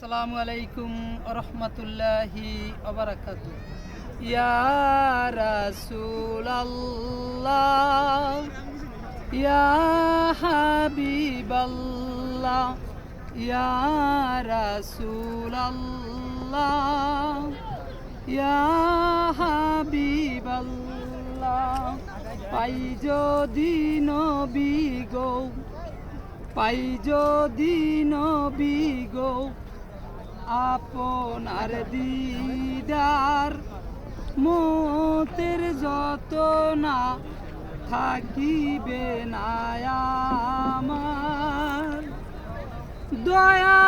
আসসালামু আলাইকুম রহমতুল্লাহি ওবারাকাতু। ইয়া রাসূলাল্লাহ ইয়া হাবিবাল্লাহ ইয়া রাসূলাল্লাহ ইয়া হাবিবাল্লাহ। পাই যদি নবী গো, পাই যদি নবী গো, আপনার দিদার মতের যত না থাকিবে না আমার। দয়া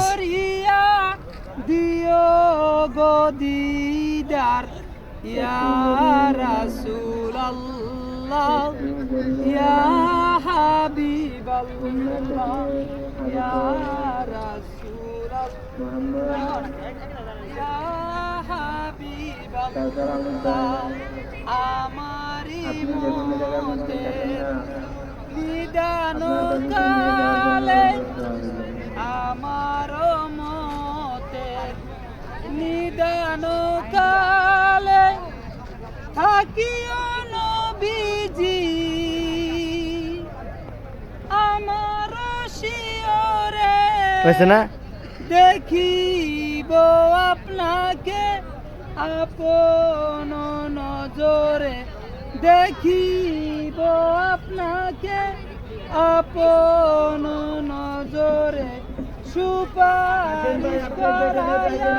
করিয়া দিও গো দিদার, ইয়া রাসূলাল্লাহ ইয়া হাবিবাল্লাহ ইয়া রাসূলাল্লাহ ইয়া হাবিবাল্লাহ। আমারি মতের নিদান কালে, আমার মতের নিদান কালে থাকিও নবীজি, আমার শিয়রে দেখিব আপনাকে আপন নজরে, দেখিব আপনাকে আপন নজরে। সুপারিশ করায়া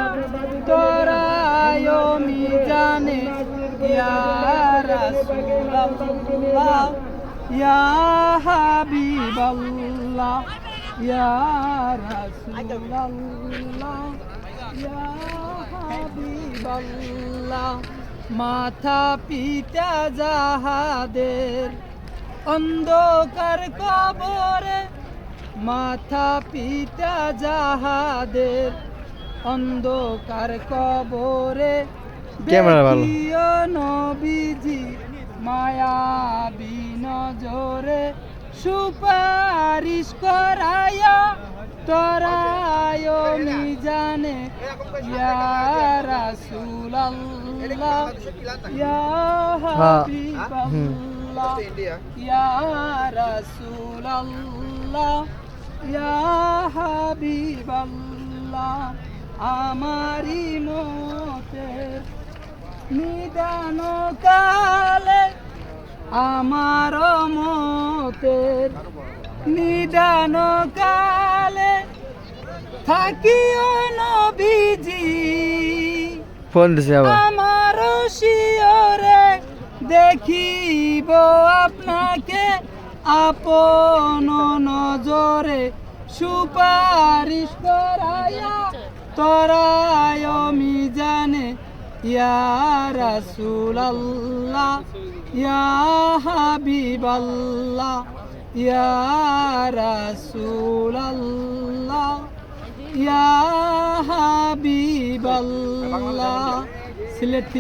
তরায় মিজানে, ইয়া রাসূলাল্লাহ ইয়া হাবিবাল্লাহ ইয়া রাসূলাল্লাহ ইয়া হাবিবাল্লাহ। মাথা পিতা যাহাদের অন্ধকার কবরে, মাথা পিতা যাহাদের অন্ধকার কবরে, দেখিও নবীজি মায়াবী নজরে। সুপারিশ করায়া তরায় মিজানে, ইয়া রাসূলাল্লাহ ইয়া হাবিবাল্লাহ ইয়া রাসূলাল্লাহ ইয়া হাবিবাল্লাহ। আমারি মতের নিদান কালে, আমার মতের নিদান কালে থাকিও নবীজি, আমার শিয়রে দেখিব আপনাকে আপন নজরে। সুপারিশ করায়া তরায় মিজানে, ইয়া রাসূলাল্লাহ ইয়া হাবিবাল্লাহ ইয়া রাসূলাল্লাহ ইয়া হাবিবাল্লাহ। সিলেট।